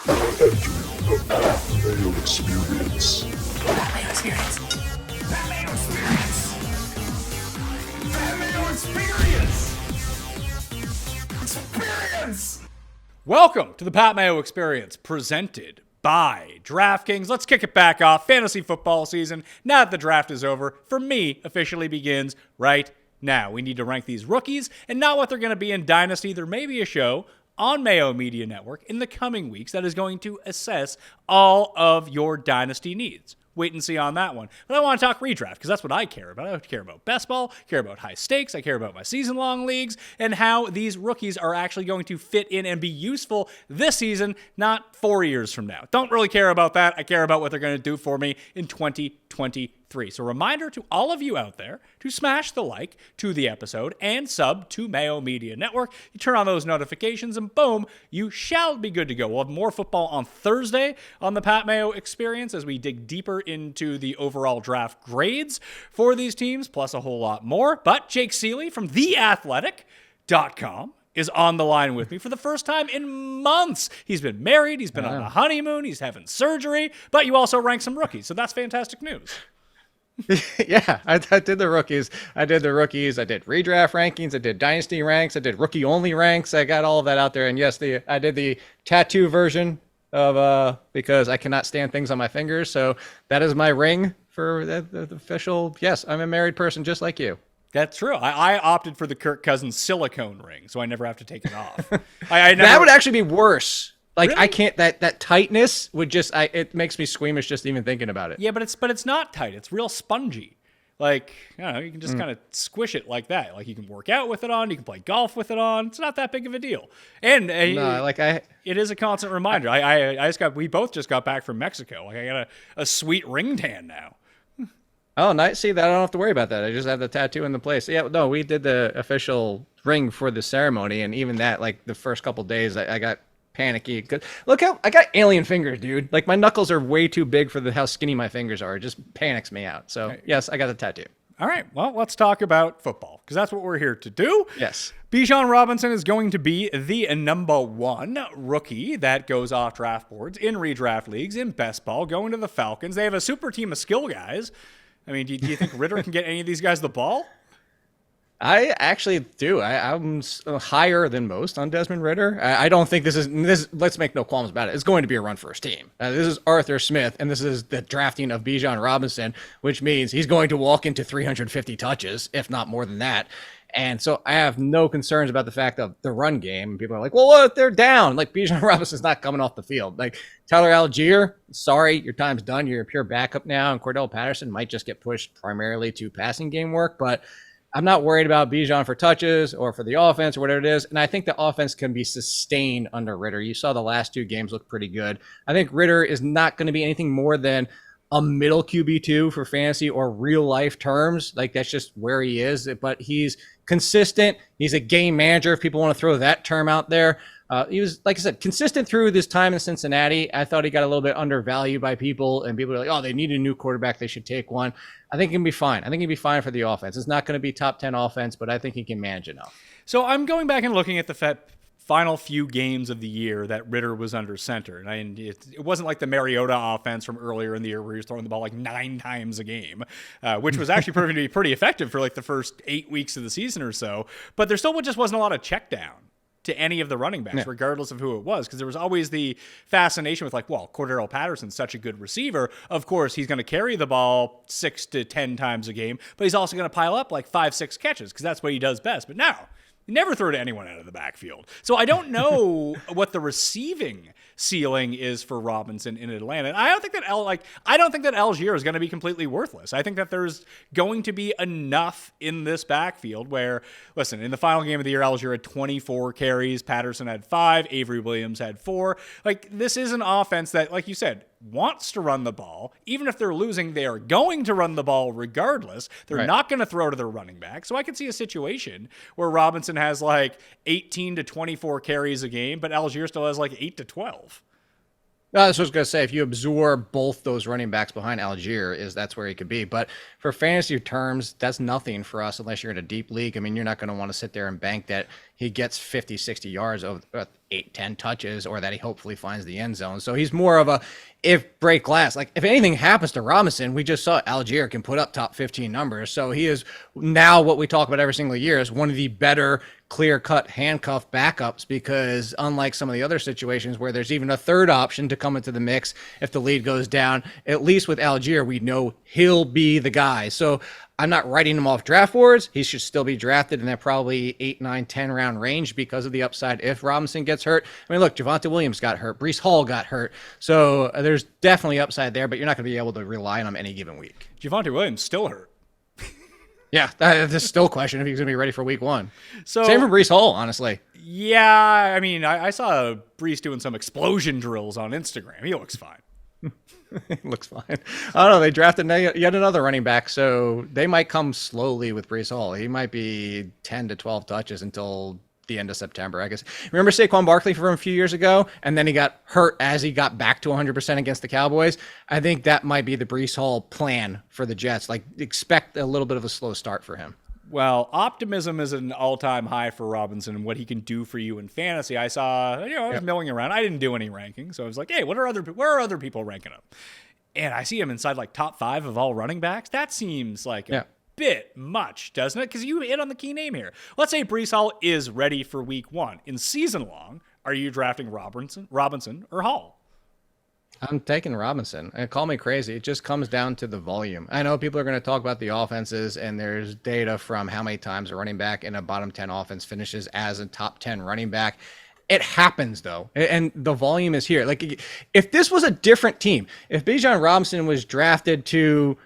Entering the Mayo Experience. Mayo Experience. Mayo Experience. Mayo Experience. Experience. Welcome to the Pat Mayo Experience, presented by DraftKings. Let's kick it back off. Fantasy football season, now that the draft is over, for me, officially begins right now. We need to rank these rookies and not what they're going to be in Dynasty. There may be a show on Mayo Media Network in the coming weeks that is going to assess all of your Dynasty needs. Wait and see on that one. But I want to talk redraft because that's what I care about. I care about best ball, care about high stakes, I care about my season-long leagues, and how these rookies are actually going to fit in and be useful this season, not 4 years from now. Don't really care about that. I care about what they're going to do for me in 2023. So reminder to all of you out there to smash the like to the episode and sub to Mayo Media Network. You turn on those notifications and boom, you shall be good to go. We'll have more football on Thursday on the Pat Mayo Experience as we dig deeper into the overall draft grades for these teams, plus a whole lot more. But Jake Ciely from theathletic.com is on the line with me for the first time in months. He's been married, he's been on a honeymoon, he's having surgery, but you also rank some rookies, so that's fantastic news. Yeah, I did the rookies. I did redraft rankings. I did dynasty ranks. I did rookie only ranks. I got all of that out there. And yes, I did the tattoo version of because I cannot stand things on my fingers. So that is my ring for the official. Yes, I'm a married person just like you. That's true. I opted for the Kirk Cousins silicone ring, so I never have to take it off. I never... That would actually be worse. Like, Really? I can't, that tightness would just, it makes me squeamish just even thinking about it. Yeah, but it's not tight. It's real spongy. Like, I don't know, you can just kind of squish it like that. Like, you can work out with it on, you can play golf with it on. It's not that big of a deal. And it is a constant reminder. We both just got back from Mexico. Like, I got a sweet ring tan now. Oh, nice. See, that I don't have to worry about that. I just have the tattoo in the place. Yeah, no, we did the official ring for the ceremony, and even that, like, the first couple days, I got panicky. Look how I got alien fingers, dude. Like, my knuckles are way too big for how skinny my fingers are. It just panics me out. So yes, I got the tattoo. All right, well, let's talk about football because that's what we're here to do. Yes. Bijan Robinson is going to be the number one rookie that goes off draft boards in redraft leagues in best ball, going to the Falcons. They have a super team of skill guys. I mean, do you think Ritter can get any of these guys the ball? I actually do. I'm higher than most on Desmond Ritter. I don't think this is. Let's make no qualms about it. It's going to be a run first team. This is Arthur Smith, and this is the drafting of Bijan Robinson, which means he's going to walk into 350 touches, if not more than that. And so I have no concerns about the fact of the run game. People are like, well, what if they're down? Like, Bijan Robinson's not coming off the field. Like, Tyler Algier, sorry, your time's done. You're a pure backup now. And Cordell Patterson might just get pushed primarily to passing game work. But I'm not worried about Bijan for touches or for the offense or whatever it is. And I think the offense can be sustained under Ritter. You saw the last two games look pretty good. I think Ritter is not going to be anything more than a middle QB2 for fantasy or real life terms. Like, that's just where he is. But he's consistent. He's a game manager, if people want to throw that term out there. He was, like I said, consistent through this time in Cincinnati. I thought he got a little bit undervalued by people, and people are like, oh, they need a new quarterback. They should take one. I think he can be fine. I think he'll be fine for the offense. It's not going to be top 10 offense, but I think he can manage enough. So I'm going back and looking at the final few games of the year that Ritter was under center. And it wasn't like the Mariota offense from earlier in the year where he was throwing the ball like 9 times a game, which was actually proving to be pretty effective for like the first 8 weeks of the season or so. But there still just wasn't a lot of check down to any of the running backs, regardless of who it was, because there was always the fascination with like, well, Cordell Patterson's such a good receiver. Of course, he's going to carry the ball 6 to 10 times a game, but he's also going to pile up like 5-6 catches because that's what he does best. But now, he never threw to anyone out of the backfield. So I don't know what the receiving ceiling is for Robinson in Atlanta. And I don't think that Algier is going to be completely worthless. I think that there's going to be enough in this backfield where, listen, in the final game of the year, Algier had 24 carries, Patterson had 5, Avery Williams had 4. Like, this is an offense that, like you said, wants to run the ball. Even if they're losing, they are going to run the ball regardless. They're not going to throw to their running back. So I could see a situation where Robinson has like 18 to 24 carries a game, but Algier still has like 8 to 12. That's what I was going to say. If you absorb both those running backs behind Algier, that's where he could be. But for fantasy terms, that's nothing for us unless you're in a deep league. I mean, you're not going to want to sit there and bank that he gets 50, 60 yards of 8, 10 touches, or that he hopefully finds the end zone. So he's more of a if break glass. Like if anything happens to Robinson, we just saw Algier can put up top 15 numbers. So he is now what we talk about every single year is one of the better clear-cut handcuff backups, because unlike some of the other situations where there's even a third option to come into the mix if the lead goes down, at least with Algier, we know he'll be the guy. So I'm not writing him off draft boards. He should still be drafted in that probably 8, 9, 10 round range because of the upside if Robinson gets hurt. I mean, look, Javonte Williams got hurt. Breece Hall got hurt. So there's definitely upside there, but you're not going to be able to rely on him any given week. Javonte Williams still hurt. Yeah, that's still a question if he's going to be ready for week 1. So same for Breece Hall, honestly. Yeah, I mean, I saw Breece doing some explosion drills on Instagram. He looks fine. It looks fine. I don't know. They drafted yet another running back, so they might come slowly with Breece Hall. He might be 10 to 12 touches until the end of September, I guess. Remember Saquon Barkley from a few years ago, and then he got hurt as he got back to 100% against the Cowboys? I think that might be the Breece Hall plan for the Jets. Like, expect a little bit of a slow start for him. Well, optimism is an all-time high for Robinson and what he can do for you in fantasy. I saw, I was milling around. I didn't do any ranking, so I was like, hey, where are other people ranking him? And I see him inside like top 5 of all running backs. That seems like a bit much, doesn't it? Because you hit on the key name here. Let's say Breece Hall is ready for week 1. In season long, are you drafting Robinson or Hall? I'm taking Robinson. Call me crazy. It just comes down to the volume. I know people are going to talk about the offenses, and there's data from how many times a running back in a bottom 10 offense finishes as a top 10 running back. It happens, though, and the volume is here. Like, if this was a different team, if Bijan Robinson was drafted to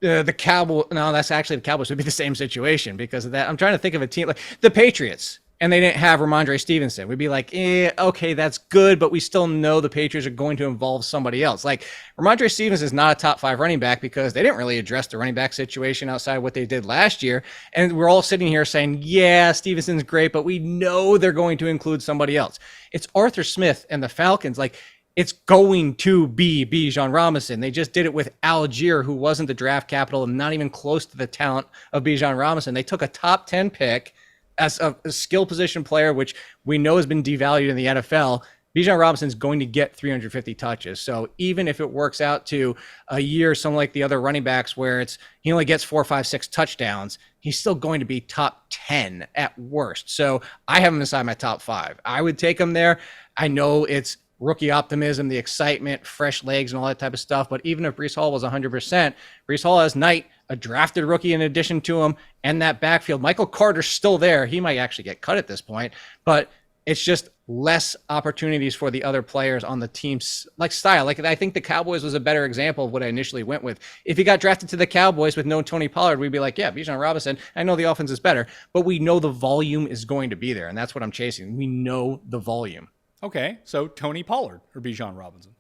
the Cowboys, no, that's actually the Cowboys would be the same situation because of that. I'm trying to think of a team like the Patriots, and they didn't have Ramondre Stevenson. We'd be like, okay, that's good, but we still know the Patriots are going to involve somebody else. Like, Ramondre Stevenson is not a top 5 running back because they didn't really address the running back situation outside of what they did last year. And we're all sitting here saying, yeah, Stevenson's great, but we know they're going to include somebody else. It's Arthur Smith and the Falcons. Like, it's going to be Bijan Robinson. They just did it with Algier, who wasn't the draft capital and not even close to the talent of Bijan Robinson. They took a top 10 pick as a skill position player, which we know has been devalued in the NFL. Bijan Robinson's going to get 350 touches. So even if it works out to a year, some like the other running backs where he only gets 4, 5, 6 touchdowns, he's still going to be top 10 at worst. So I have him inside my top 5. I would take him there. I know it's rookie optimism, the excitement, fresh legs, and all that type of stuff. But even if Breece Hall was 100%, Breece Hall has Knight, a drafted rookie in addition to him, and that backfield. Michael Carter's still there. He might actually get cut at this point, but it's just less opportunities for the other players on the team's like style. Like, I think the Cowboys was a better example of what I initially went with. If he got drafted to the Cowboys with no Tony Pollard, we'd be like, yeah, Bijan Robinson, I know the offense is better, but we know the volume is going to be there, and that's what I'm chasing. We know the volume. Okay, so Tony Pollard or Bijan Robinson?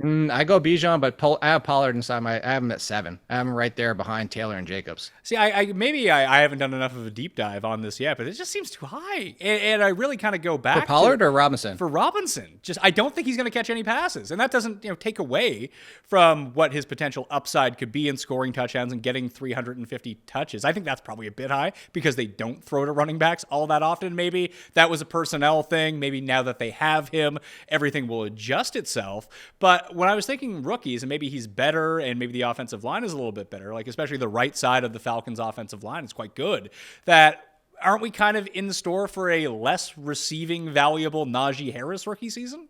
I go Bijan, but I have Pollard inside I have him at 7. I have him right there behind Taylor and Jacobs. See, maybe I haven't done enough of a deep dive on this yet, but it just seems too high. And I really kind of go back for Pollard or Robinson? For Robinson. Just, I don't think he's going to catch any passes. And that doesn't, take away from what his potential upside could be in scoring touchdowns and getting 350 touches. I think that's probably a bit high because they don't throw to running backs all that often. Maybe that was a personnel thing. Maybe now that they have him, everything will adjust itself. But when I was thinking rookies, and maybe he's better, and maybe the offensive line is a little bit better, like especially the right side of the Falcons' offensive line is quite good, that aren't we kind of in store for a less receiving valuable Najee Harris rookie season?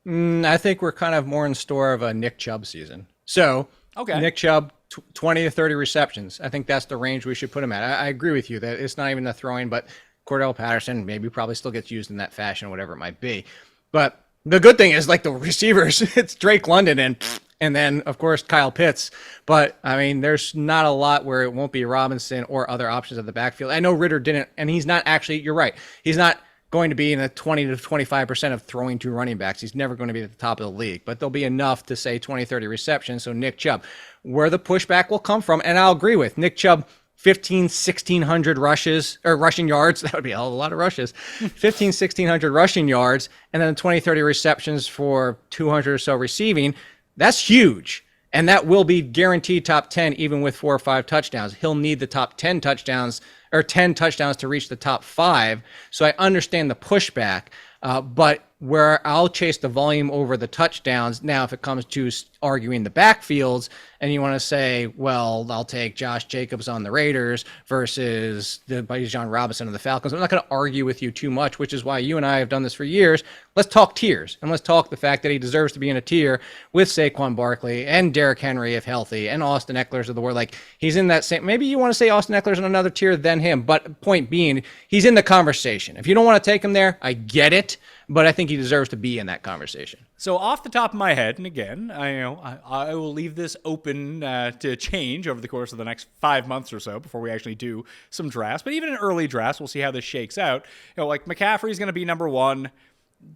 I think we're kind of more in store of a Nick Chubb season. So, okay, Nick Chubb, 20 to 30 receptions. I think that's the range we should put him at. I agree with you that it's not even the throwing, but Cordell Patterson maybe probably still gets used in that fashion, whatever it might be. But the good thing is, like, the receivers, it's Drake London and then, of course, Kyle Pitts. But, I mean, there's not a lot where it won't be Robinson or other options at the backfield. I know Ritter didn't, and he's not actually, you're right, he's not going to be in the 20 to 25% of throwing to running backs. He's never going to be at the top of the league, but there'll be enough to say 20, 30 receptions. So Nick Chubb, where the pushback will come from, and I'll agree with Nick Chubb, 1,600 rushes or rushing yards. That would be a hell of a lot of rushes. 1,600 rushing yards, and then 20, 30 receptions for 200 or so receiving. That's huge. And that will be guaranteed top 10, even with 4 or 5 touchdowns. He'll need the top 10 touchdowns or 10 touchdowns to reach the top 5. So I understand the pushback, but where I'll chase the volume over the touchdowns. Now, if it comes to arguing the backfields and you want to say, well, I'll take Josh Jacobs on the Raiders versus the Bijan Robinson of the Falcons, I'm not going to argue with you too much, which is why you and I have done this for years. Let's talk tiers, and let's talk the fact that he deserves to be in a tier with Saquon Barkley and Derrick Henry if healthy and Austin Eckler's of the world. Like, he's in that same, maybe you want to say Austin Eckler's in another tier than him, but point being, he's in the conversation. If you don't want to take him there, I get it, but I think he deserves to be in that conversation. So off the top of my head, and again, I will leave this open to change over the course of the next 5 months or so before we actually do some drafts. But even in early drafts, we'll see how this shakes out. Like McCaffrey's going to be number 1.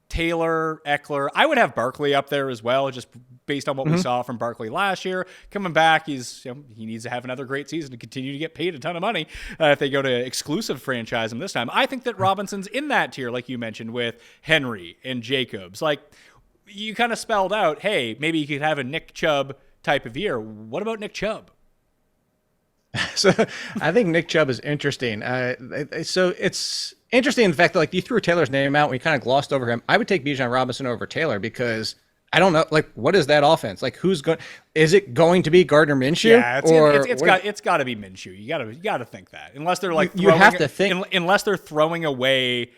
Taylor, Eckler. I would have Barkley up there as well, just based on what we saw from Barkley last year. Coming back, he needs to have another great season to continue to get paid a ton of money if they go to exclusive franchise him this time. I think that Robinson's in that tier, like you mentioned, with Henry and Jacobs. Like, you kind of spelled out, hey, maybe you could have a Nick Chubb type of year. What about Nick Chubb? So I think Nick Chubb is interesting. So it's interesting in the fact that, like, you threw Taylor's name out and we kind of glossed over him. I would take Bijan Robinson over Taylor because I don't know, like, what is that offense? Like, who's going? Is it going to be Gardner Minshew? Yeah, it's got to be Minshew. You got to think that, unless they're like you have to think unless they're throwing away.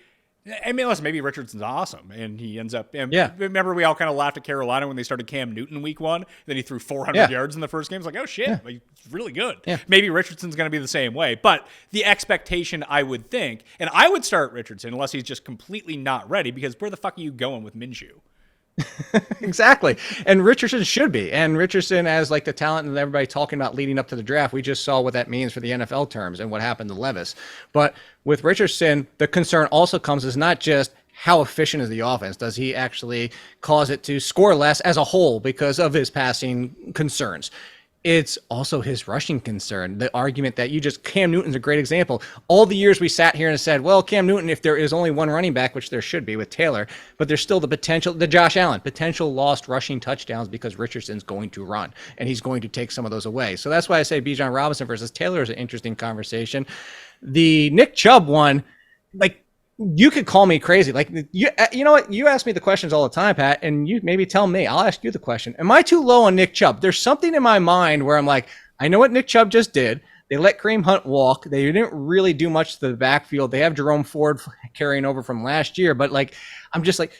I mean, unless maybe Richardson's awesome and he ends up. Remember, we all kind of laughed at Carolina when they started Cam Newton week 1. Then he threw 400 yards in the first game. It's like, oh shit, he's really good. Yeah. Maybe Richardson's going to be the same way. But the expectation, I would think, and I would start Richardson unless he's just completely not ready, because where the fuck are you going with Minshew? Exactly. And Richardson should be. And Richardson, as like the talent and everybody talking about leading up to the draft, we just saw what that means for the NFL terms and what happened to Levis. But with Richardson, the concern also comes is not just how efficient is the offense. Does he actually cause it to score less as a whole because of his passing concerns? It's also his rushing concern. The argument that Cam Newton's a great example. All the years we sat here and said, well, Cam Newton, if there is only one running back, which there should be with Taylor, but there's still the potential, the Josh Allen, potential lost rushing touchdowns because Richardson's going to run and he's going to take some of those away. So that's why I say Bijan Robinson versus Taylor is an interesting conversation. The Nick Chubb one, like, you could call me crazy. Like, you know what? You ask me the questions all the time, Pat, and you maybe tell me. I'll ask you the question. Am I too low on Nick Chubb? There's something in my mind where I'm like, I know what Nick Chubb just did. They let Kareem Hunt walk. They didn't really do much to the backfield. They have Jerome Ford carrying over from last year, but like, I'm just like,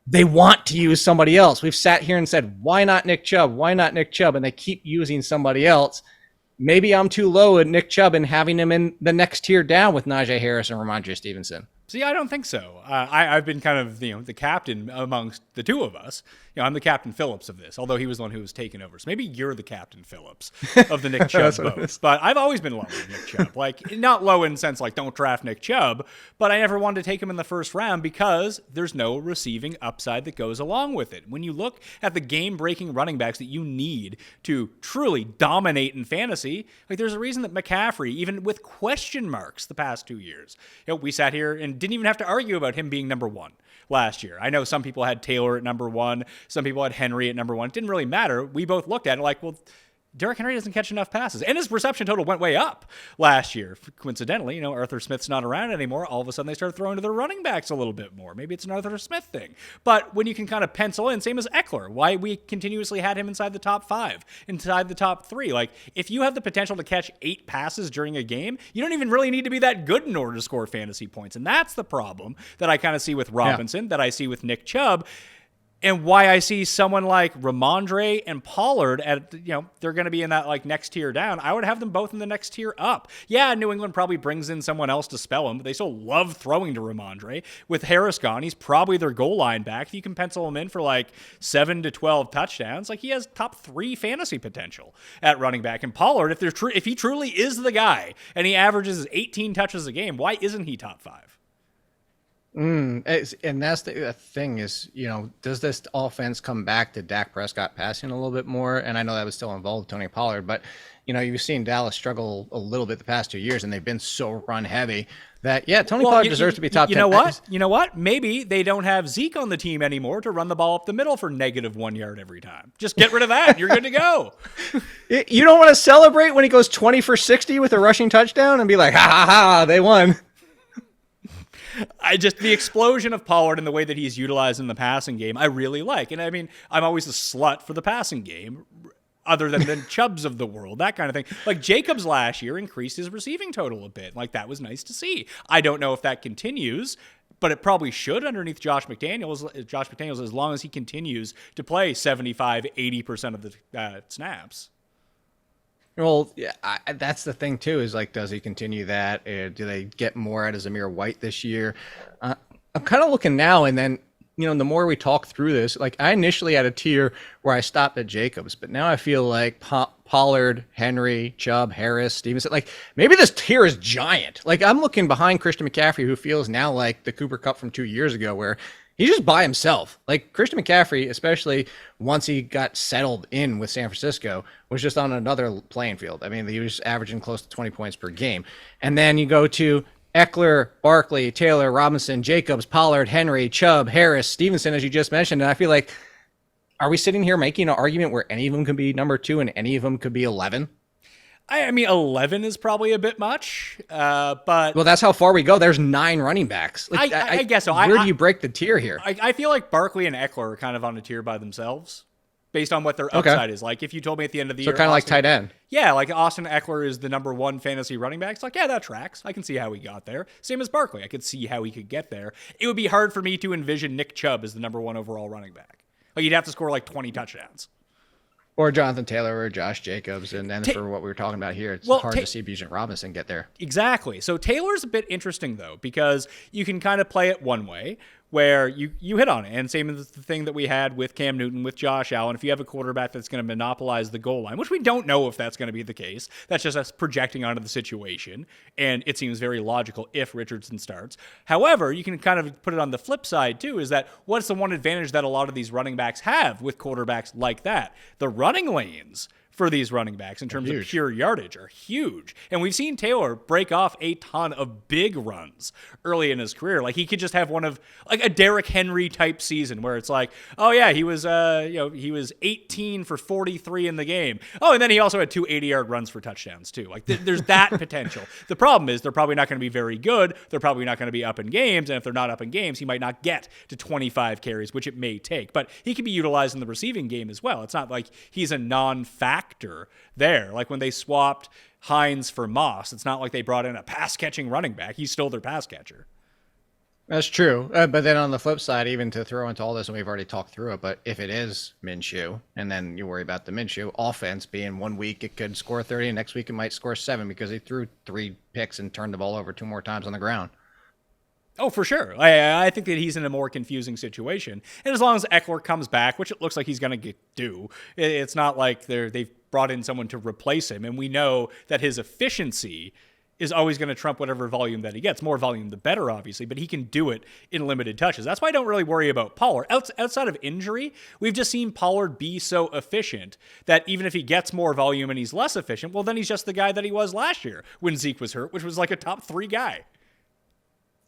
they want to use somebody else. We've sat here and said, why not Nick Chubb? Why not Nick Chubb? And they keep using somebody else. Maybe I'm too low at Nick Chubb and having him in the next tier down with Najee Harris and Ramondre Stevenson. See, I don't think so. I've been kind of the captain amongst the two of us. I'm the Captain Phillips of this, although he was the one who was taking over. So maybe you're the Captain Phillips of the Nick Chubb boat. But I've always been low on Nick Chubb. Like, not low in the sense like don't draft Nick Chubb, but I never wanted to take him in the first round because there's no receiving upside that goes along with it. When you look at the game-breaking running backs that you need to truly dominate in fantasy, like, there's a reason that McCaffrey, even with question marks the past 2 years, we sat here and didn't even have to argue about him being number 1 last year. I know some people had Taylor at number 1. Some people had Henry at number 1. It didn't really matter. We both looked at it like, well, Derrick Henry doesn't catch enough passes. And his reception total went way up last year. Coincidentally, Arthur Smith's not around anymore. All of a sudden, they started throwing to their running backs a little bit more. Maybe it's an Arthur Smith thing. But when you can kind of pencil in, same as Eckler, why we continuously had him inside the top 5, inside the top 3. Like, if you have the potential to catch 8 passes during a game, you don't even really need to be that good in order to score fantasy points. And that's the problem that I kind of see with Robinson, that I see with Nick Chubb. And why I see someone like Ramondre and Pollard at, they're going to be in that like next tier down. I would have them both in the next tier up. Yeah, New England probably brings in someone else to spell him, but they still love throwing to Ramondre. With Harris gone, he's probably their goal line back. If you can pencil him in for like 7 to 12 touchdowns, like, he has top 3 fantasy potential at running back. And Pollard, if he truly is the guy and he averages 18 touches a game, why isn't he top 5? And that's the thing is, does this offense come back to Dak Prescott passing a little bit more? And I know that was still involved Tony Pollard, but you've seen Dallas struggle a little bit the past 2 years, and they've been so run heavy that Tony Pollard deserves to be top 10. You know what? Maybe they don't have Zeke on the team anymore to run the ball up the middle for negative 1 yard every time. Just get rid of that. You're good to go. You don't want to celebrate when he goes 20 for 60 with a rushing touchdown and be like, ha ha ha, they won. The explosion of Pollard and the way that he's utilized in the passing game, I really like. And I mean, I'm always a slut for the passing game, other than the Chubbs of the world, that kind of thing. Like Jacobs last year increased his receiving total a bit. Like that was nice to see. I don't know if that continues, but it probably should underneath Josh McDaniels. Josh McDaniels, as long as he continues to play 75, 80% of the snaps. Well, yeah, that's the thing too. Is like, does he continue that? Do they get more out of Zamir White this year? I'm kind of looking now, and then the more we talk through this, like I initially had a tier where I stopped at Jacobs, but now I feel like Pollard, Henry, Chubb, Harris, Stevenson. Like maybe this tier is giant. Like I'm looking behind Christian McCaffrey, who feels now like the Cooper Kupp from 2 years ago, where he's just by himself. Like Christian McCaffrey, especially once he got settled in with San Francisco, was just on another playing field. I mean, he was averaging close to 20 points per game. And then you go to Eckler, Barkley, Taylor, Robinson, Jacobs, Pollard, Henry, Chubb, Harris, Stevenson, as you just mentioned. And I feel like, are we sitting here making an argument where any of them could be number 2 and any of them could be 11? I mean, 11 is probably a bit much, but... Well, that's how far we go. There's 9 running backs. Like, I guess so. Where do you break the tier here? I feel like Barkley and Eckler are kind of on a tier by themselves, based on what their upside is. Like, if you told me at the end of the year... So kind of like tight end. Yeah, like Austin Eckler is the number 1 fantasy running back. It's like, yeah, that tracks. I can see how he got there. Same as Barkley. I could see how he could get there. It would be hard for me to envision Nick Chubb as the number 1 overall running back. Like, you'd have to score like 20 touchdowns. Or Jonathan Taylor or Josh Jacobs. And then for what we were talking about here, it's hard to see Bijan Robinson get there. Exactly. So Taylor's a bit interesting, though, because you can kind of play it one way where you hit on it. And same as the thing that we had with Cam Newton, with Josh Allen. If you have a quarterback that's going to monopolize the goal line, which we don't know if that's going to be the case, that's just us projecting onto the situation. And it seems very logical if Richardson starts. However, you can kind of put it on the flip side, too, is that what's the one advantage that a lot of these running backs have with quarterbacks like that? The running lanes for these running backs in terms of pure yardage are huge. And we've seen Taylor break off a ton of big runs early in his career. Like he could just have one of like a Derrick Henry type season where it's like, oh yeah, he was 18 for 43 in the game. Oh, and then he also had 2 80-yard runs for touchdowns too. Like there's that potential. The problem is they're probably not going to be very good. They're probably not going to be up in games. And if they're not up in games, he might not get to 25 carries, which it may take. But he can be utilized in the receiving game as well. It's not like he's a non-factor there. Like when they swapped Hines for Moss, it's not like they brought in a pass-catching running back. He's still their pass catcher. That's true. But then on the flip side, even to throw into all this, and we've already talked through it, but if it is Minshew, and then you worry about the Minshew offense being 1 week it could score 30, and next week it might score 7 because he threw 3 picks and turned the ball over 2 more times on the ground. Oh, for sure. I think that he's in a more confusing situation. And as long as Eckler comes back, which it looks like he's going to do, it's not like they've brought in someone to replace him. And we know that his efficiency is always going to trump whatever volume that he gets. More volume, the better, obviously, but he can do it in limited touches. That's why I don't really worry about Pollard. Outside of injury, we've just seen Pollard be so efficient that even if he gets more volume and he's less efficient, well, then he's just the guy that he was last year when Zeke was hurt, which was like a top 3 guy.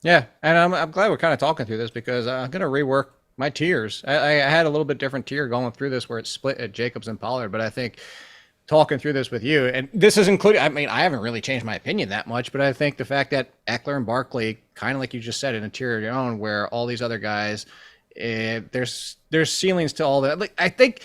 Yeah, and I'm glad we're kind of talking through this because I'm going to rework my tiers. I had a little bit different tier going through this where it's split at Jacobs and Pollard, but I think talking through this with you, and this is including, I mean, I haven't really changed my opinion that much, but I think the fact that Eckler and Barkley, kind of like you just said, in a tier of your own, where all these other guys, there's ceilings to all that. Like I think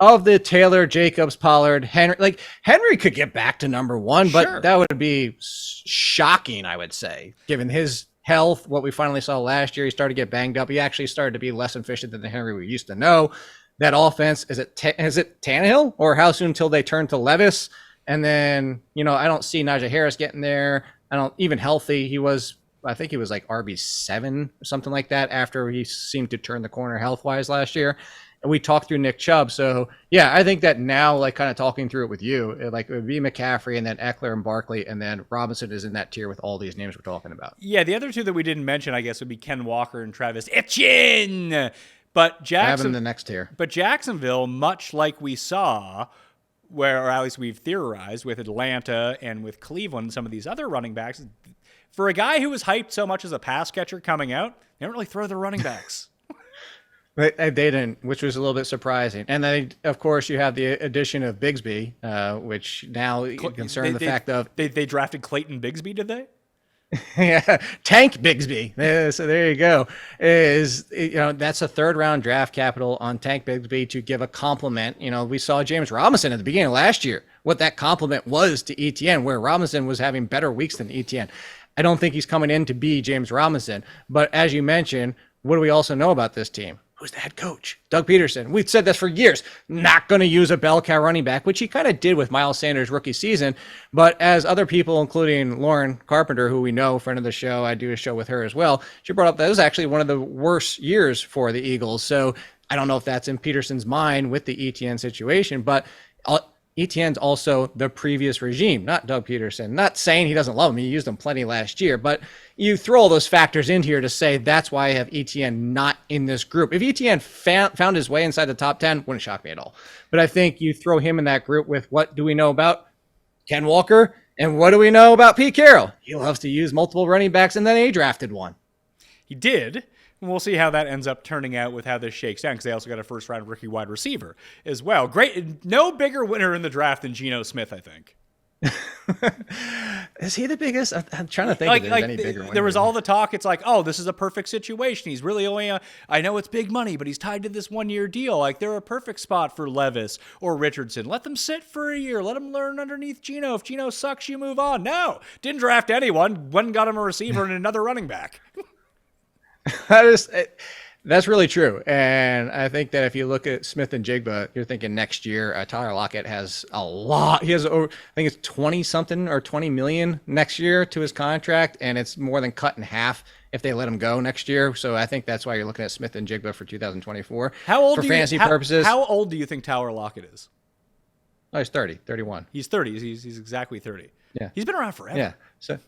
of the Taylor, Jacobs, Pollard, Henry, like Henry could get back to number 1, but that would be shocking, I would say, given his health, what we finally saw last year. He started to get banged up. He actually started to be less efficient than the Henry we used to know. That offense, is it Tannehill, or how soon until they turn to Levis? And then, I don't see Najee Harris getting there. I don't even healthy. He was I think he was like RB7 or something like that after he seemed to turn the corner health-wise last year. And we talked through Nick Chubb. So, yeah, I think that now, like kind of talking through it with you, it would be McCaffrey and then Eckler and Barkley, and then Robinson is in that tier with all these names we're talking about. Yeah, the other two that we didn't mention, I guess, would be Ken Walker and Travis Etienne. But Have him in the next tier. But Jacksonville, much like we saw, or at least we've theorized with Atlanta and with Cleveland, some of these other running backs, for a guy who was hyped so much as a pass catcher coming out, they don't really throw their running backs. They didn't, which was a little bit surprising. And then, of course, you have the addition of Bigsby, which now concerned the fact of... They drafted Clayton Bigsby, did they? Yeah, Tank Bigsby. So there you go. That's a third-round draft capital on Tank Bigsby to give a compliment. We saw James Robinson at the beginning of last year, what that compliment was to ETN, where Robinson was having better weeks than ETN. I don't think he's coming in to be James Robinson. But as you mentioned, what do we also know about this team? Who's the head coach? Doug Peterson. We've said this for years. Not going to use a bell cow running back, which he kind of did with Miles Sanders' rookie season. But as other people, including Lauren Carpenter, who we know, friend of the show, I do a show with her as well, she brought up that it was actually one of the worst years for the Eagles. So I don't know if that's in Peterson's mind with the ETN situation, but ETN's also the previous regime, not Doug Peterson. Not saying he doesn't love him. He used him plenty last year, but you throw all those factors in here to say that's why I have ETN not in this group. If ETN found his way inside the top 10, wouldn't shock me at all. But I think you throw him in that group with what do we know about Ken Walker and what do we know about Pete Carroll? He loves to use multiple running backs and then he drafted one. He did. We'll see how that ends up turning out with how this shakes down because they also got a first-round rookie wide receiver as well. Great. No bigger winner in the draft than Geno Smith, I think. Is he the biggest? I'm trying to think if there's any bigger winner. There was all the talk. It's like, oh, this is a perfect situation. He's really only I know it's big money, but he's tied to this one-year deal. Like, they're a perfect spot for Levis or Richardson. Let them sit for a year. Let them learn underneath Geno. If Geno sucks, you move on. No, didn't draft anyone. Went and got him a receiver and another running back. That's really true. And I think that if you look at Smith and Jigba, you're thinking next year, Tyler Lockett has a lot. He has over, I think it's 20 something or 20 million next year to his contract. And it's more than cut in half if they let him go next year. So I think that's why you're looking at Smith and Jigba for 2024. How old for fantasy purposes. How old do you think Tyler Lockett is? Oh, he's 31. He's 30. He's exactly 30. Yeah. He's been around forever. Yeah. So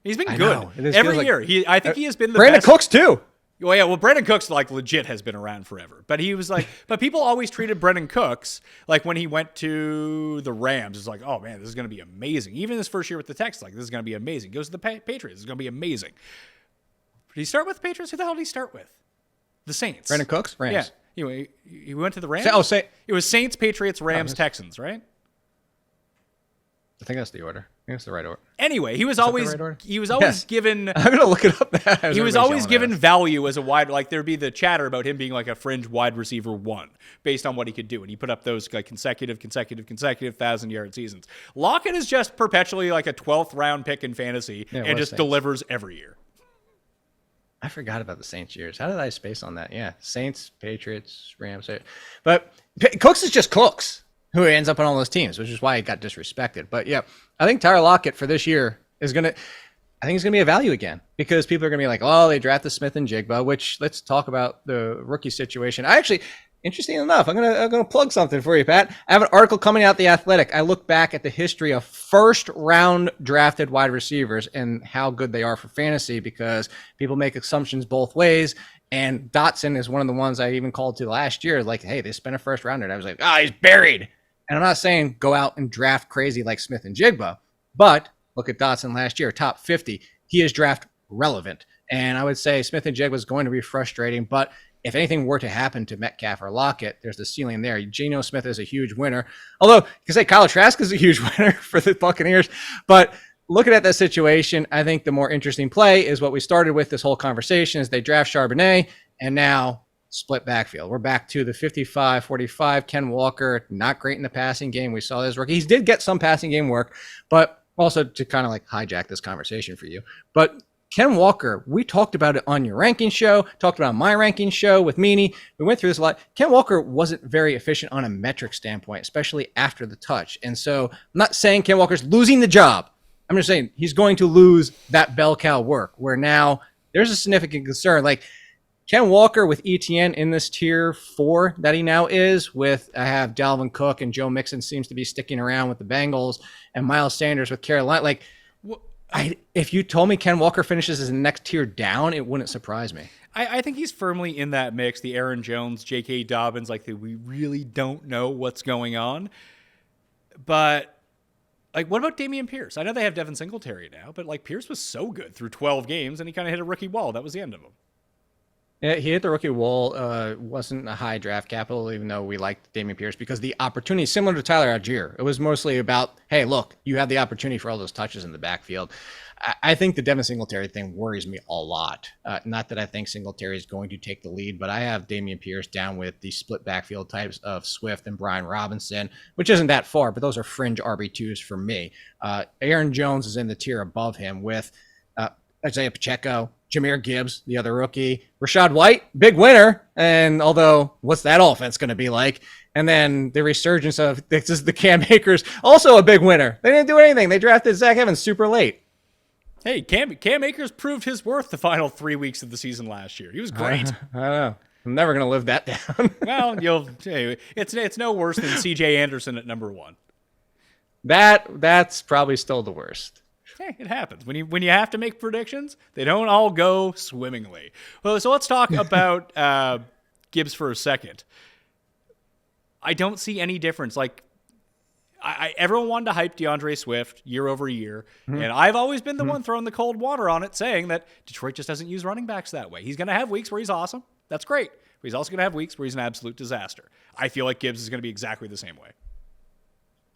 he's been good every year. I think he has been the Brandon best. Cooks too. Well, yeah. Well, Brandon Cooks legit has been around forever, but he was but people always treated Brandon Cooks when he went to the Rams. It's like, oh man, this is going to be amazing. Even his first year with the Texans, this is going to be amazing. Goes to the Patriots, this is going to be amazing. Did he start with the Patriots? Who the hell did he start with? The Saints. Brandon Cooks, Rams. Yeah. He went to the Rams. It was Saints, Patriots, Rams, Texans, right? I think that's the order. I think that's the right order. Anyway, he was always given. I'm gonna look it up now. He was always given value as a wide. There'd be the chatter about him being a fringe wide receiver one based on what he could do, and he put up those consecutive 1,000-yard seasons. Lockett is just perpetually a 12th round pick in fantasy and just delivers every year. I forgot about the Saints years. How did I space on that? Yeah, Saints, Patriots, Rams. But Cooks is just Cooks, who ends up on all those teams, which is why he got disrespected. But yeah, I think Tyler Lockett for this year is going to, I think he's going to be a value again because people are going to be like, oh, they drafted Smith and Jigba, which let's talk about the rookie situation. Interesting enough, I'm gonna plug something for you, Pat. I have an article coming out The Athletic. I look back at the history of first round drafted wide receivers and how good they are for fantasy because people make assumptions both ways. And Dotson is one of the ones I even called to last year. Hey, they spent a first rounder. And I was like, he's buried. And I'm not saying go out and draft crazy like Smith and Jigba, but look at Dotson last year, top 50. He is draft relevant. And I would say Smith and Jigba is going to be frustrating, but if anything were to happen to Metcalf or Lockett, there's the ceiling there. Geno Smith is a huge winner. Although, you can say Kyle Trask is a huge winner for the Buccaneers. But looking at that situation, I think the more interesting play is what we started with this whole conversation is they draft Charbonnet, and now split backfield. We're back to the 55-45. Ken Walker, not great in the passing game. We saw this rookie. He did get some passing game work, but also to kind of hijack this conversation for you. But Ken Walker, we talked about it on your ranking show, talked about my ranking show with Meanie. We went through this a lot. Ken Walker wasn't very efficient on a metric standpoint, especially after the touch. And so I'm not saying Ken Walker's losing the job, I'm just saying he's going to lose that bell cow work where now there's a significant concern. Like Ken Walker with ETN in this tier 4 that he now is with, I have Dalvin Cook and Joe Mixon seems to be sticking around with the Bengals and Miles Sanders with Carolina. Like, if you told me Ken Walker finishes as the next tier down, it wouldn't surprise me. I think he's firmly in that mix. The Aaron Jones, J.K. Dobbins, like we really don't know what's going on. But like, what about Dameon Pierce? I know they have Devin Singletary now, but like Pierce was so good through 12 games, and he kind of hit a rookie wall. That was the end of him. Yeah, he hit the rookie wall. Wasn't a high draft capital, even though we liked Dameon Pierce, because the opportunity, similar to Tyler Algier, it was mostly about, hey, look, you have the opportunity for all those touches in the backfield. I think the Devin Singletary thing worries me a lot. Not that I think Singletary is going to take the lead, but I have Dameon Pierce down with the split backfield types of Swift and Brian Robinson, which isn't that far, but those are fringe RB2s for me. Aaron Jones is in the tier above him with Isaiah Pacheco, Jahmyr Gibbs, the other rookie, Rachaad White, big winner. And although, what's that offense going to be like? And then the resurgence of this is the Cam Akers, also a big winner. They didn't do anything. They drafted Zach Evans super late. Hey, Cam Akers proved his worth the final 3 weeks of the season last year. He was great. I don't know. I'm never going to live that down. Well, it's no worse than C.J. Anderson at number 1. That's probably still the worst. Hey, it happens. When you have to make predictions, they don't all go swimmingly. Well, so let's talk about Gibbs for a second. I don't see any difference. Like, everyone wanted to hype DeAndre Swift year over year, and I've always been the one throwing the cold water on it, saying that Detroit just doesn't use running backs that way. He's going to have weeks where he's awesome. That's great. But he's also going to have weeks where he's an absolute disaster. I feel like Gibbs is going to be exactly the same way.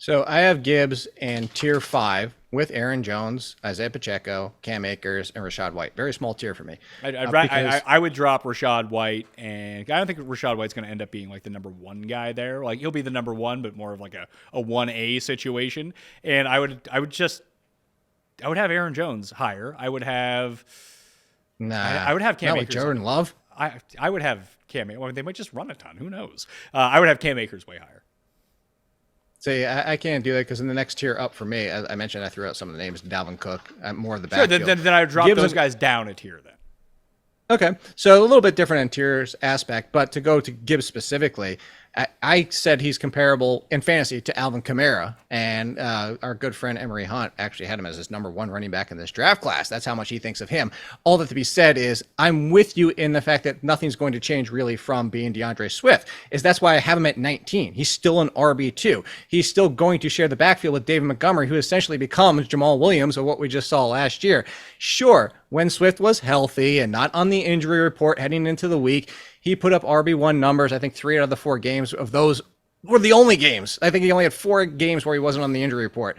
So I have Gibbs and tier 5 with Aaron Jones, Isaiah Pacheco, Cam Akers, and Rachaad White. Very small tier for me. I would drop Rachaad White, and I don't think Rachaad White's going to end up being like the number 1 guy there. Like he'll be the number 1, but more of like a 1A situation. And I would have Aaron Jones higher. I would have I would have Cam Akers. Jordan Love. I would have Cam. Well, they might just run a ton. Who knows? I would have Cam Akers way higher. See, I can't do that because in the next tier up for me, as I mentioned, I threw out some of the names, Dalvin Cook, more of the backfield. Sure, then I would drop those guys down a tier then. Okay, so a little bit different in tiers aspect, but to go to Gibbs specifically, I said he's comparable in fantasy to Alvin Kamara, and our good friend Emery Hunt actually had him as his number 1 running back in this draft class. That's how much he thinks of him. All that to be said is I'm with you in the fact that nothing's going to change really from being DeAndre Swift. That's why I have him at 19. He's still an RB2. He's still going to share the backfield with David Montgomery, who essentially becomes Jamal Williams of what we just saw last year. Sure, when Swift was healthy and not on the injury report heading into the week, he put up RB1 numbers. I think 3 out of the 4 games of those were the only games. I think he only had 4 games where he wasn't on the injury report.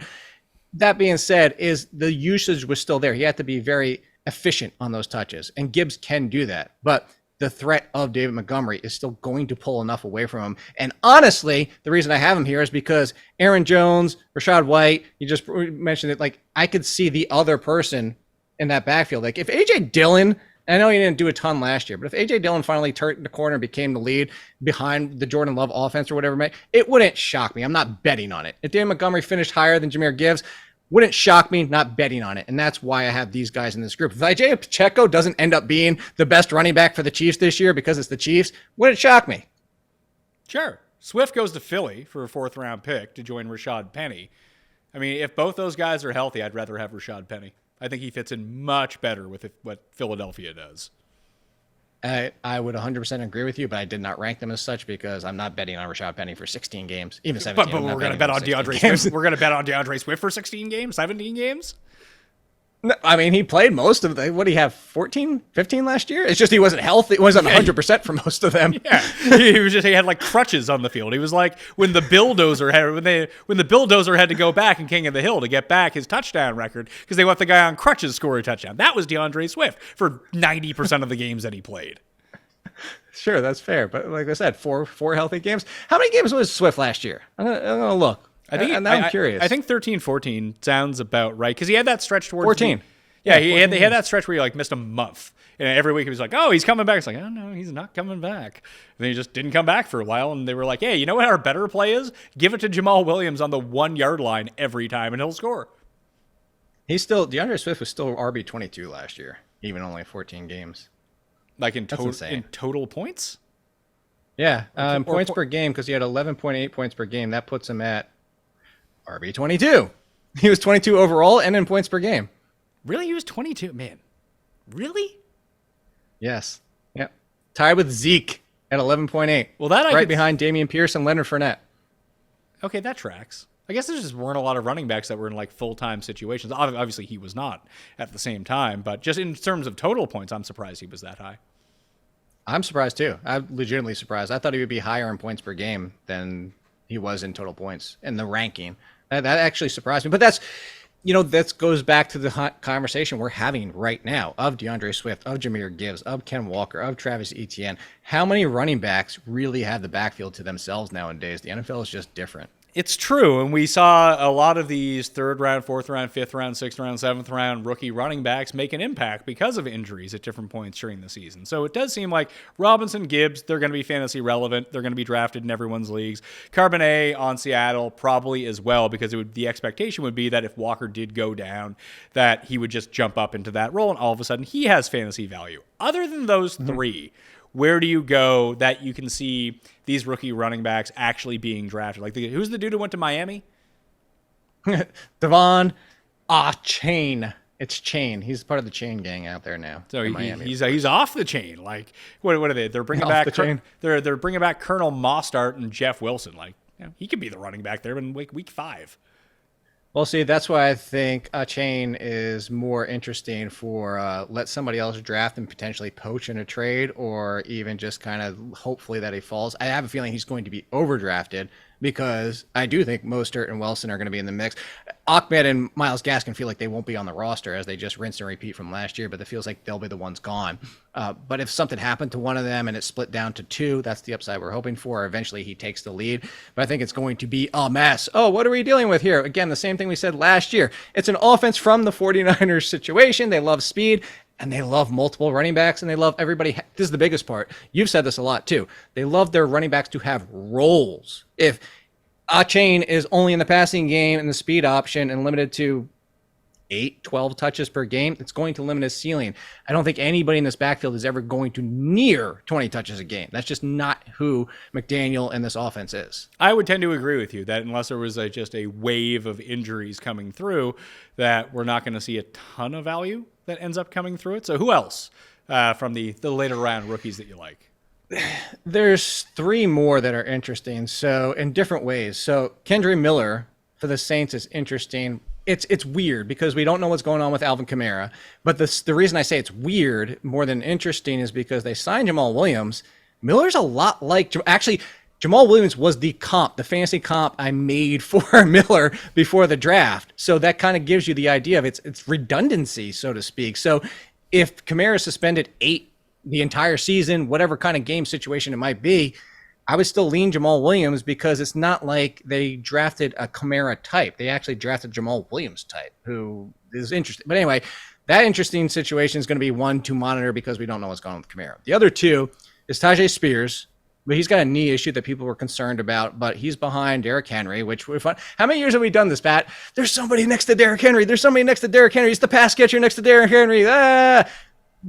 That being said, is the usage was still there. He had to be very efficient on those touches, and Gibbs can do that. But the threat of David Montgomery is still going to pull enough away from him. And honestly, the reason I have him here is because Aaron Jones, Rachaad White, you just mentioned it, like I could see the other person in that backfield. Like if A.J. Dillon, I know he didn't do a ton last year, but if A.J. Dillon finally turned the corner and became the lead behind the Jordan Love offense or whatever, it wouldn't shock me. I'm not betting on it. If David Montgomery finished higher than Jahmyr Gibbs, wouldn't shock me, not betting on it. And that's why I have these guys in this group. If Isaiah Pacheco doesn't end up being the best running back for the Chiefs this year because it's the Chiefs, wouldn't shock me. Sure. Swift goes to Philly for a 4th-round pick to join Rashad Penny. I mean, if both those guys are healthy, I'd rather have Rashad Penny. I think he fits in much better with what Philadelphia does. I would 100% agree with you, but I did not rank them as such because I'm not betting on Rashad Penny for 16 games, even 17. But we're going to bet on DeAndre Swift. We're going to bet on DeAndre Swift for 16 games, 17 games. No, I mean, he played most of them. What did he have, 14, 15 last year? It's just he wasn't healthy. He wasn't 100% for most of them. Yeah, he had like crutches on the field. He was like when the bulldozer had to go back in King of the Hill to get back his touchdown record because they let the guy on crutches score a touchdown. That was DeAndre Swift for 90% of the games that he played. Sure, that's fair. But like I said, four healthy games. How many games was Swift last year? I'm gonna look. I'm curious. I think 13, 14 sounds about right because he had that stretch towards 14. He had that stretch where he like missed a month, and every week he was like, "Oh, he's coming back." It's like, "Oh no, he's not coming back." And then he just didn't come back for a while, and they were like, "Hey, you know what our better play is? Give it to Jamal Williams on the 1 yard line every time, and he'll score." DeAndre Swift was still RB22 last year, even only 14 games. Like in insane. total points? Yeah, points per game, because he had 11.8 points per game. That puts him at RB22. He was 22 overall and in points per game. Really? He was 22? Man. Really? Yes. Yep. Tied with Zeke at 11.8. Well, that I right could... behind Dameon Pierce and Leonard Fournette. Okay, that tracks. I guess there just weren't a lot of running backs that were in like full-time situations. Obviously, he was not at the same time, but just in terms of total points, I'm surprised he was that high. I'm surprised too. I'm legitimately surprised. I thought he would be higher in points per game than he was in total points in the ranking. That actually surprised me. But that's, that goes back to the conversation we're having right now of DeAndre Swift, of Jahmyr Gibbs, of Ken Walker, of Travis Etienne. How many running backs really have the backfield to themselves nowadays? The NFL is just different. It's true, and we saw a lot of these third round, fourth round, fifth round, sixth round, seventh round rookie running backs make an impact because of injuries at different points during the season. So it does seem like Robinson, Gibbs, they're going to be fantasy relevant. They're going to be drafted in everyone's leagues. Carbonet on Seattle probably as well, because the expectation would be that if Walker did go down, that he would just jump up into that role, and all of a sudden he has fantasy value. Other than those three, where do you go that you can see these rookie running backs actually being drafted? Like, who's the dude who went to Miami? Devon Chain. It's Chain. He's part of the Chain gang out there now. So he's off the chain. Like, what are they? They're bringing back they're bringing back Colonel Mostert and Jeff Wilson. Like, he could be the running back there in week 5. Well, see, that's why I think a chain is more interesting for let somebody else draft and potentially poach in a trade, or even just kind of hopefully that he falls. I have a feeling he's going to be overdrafted, because I do think Mostert and Wilson are going to be in the mix. Ahmed and Myles Gaskin feel like they won't be on the roster, as they just rinse and repeat from last year, but it feels like they'll be the ones gone. But if something happened to one of them and it split down to 2, that's the upside we're hoping for. Eventually he takes the lead, but I think it's going to be a mess. Oh, what are we dealing with here? Again, the same thing we said last year. It's an offense from the 49ers situation. They love speed, and they love multiple running backs, and they love everybody. This is the biggest part. You've said this a lot too. They love their running backs to have roles. If Chain is only in the passing game and the speed option and limited to 12 touches per game, it's going to limit his ceiling. I don't think anybody in this backfield is ever going to near 20 touches a game. That's just not who McDaniel and this offense is. I would tend to agree with you that unless there was just a wave of injuries coming through, that we're not going to see a ton of value that ends up coming through it. So who else from the later round rookies that you like? There's 3 more that are interesting, so in different ways. So Kendre Miller for the Saints is interesting. It's weird because we don't know what's going on with Alvin Kamara. But the reason I say it's weird more than interesting is because they signed Jamal Williams. Miller's a lot like Jamal Williams was the fantasy comp I made for Miller before the draft. So that kind of gives you the idea of it's redundancy, so to speak. So if Kamara is suspended 8 the entire season, whatever kind of game situation it might be, I would still lean Jamal Williams, because it's not like they drafted a Kamara type. They actually drafted Jamal Williams type, who is interesting. But anyway, that interesting situation is going to be one to monitor, because we don't know what's going on with Kamara. The other 2 is Tajay Spears, but he's got a knee issue that people were concerned about, but he's behind Derrick Henry, which we're fun. How many years have we done this, Pat? There's somebody next to Derrick Henry. There's somebody next to Derrick Henry. He's the pass catcher next to Derrick Henry.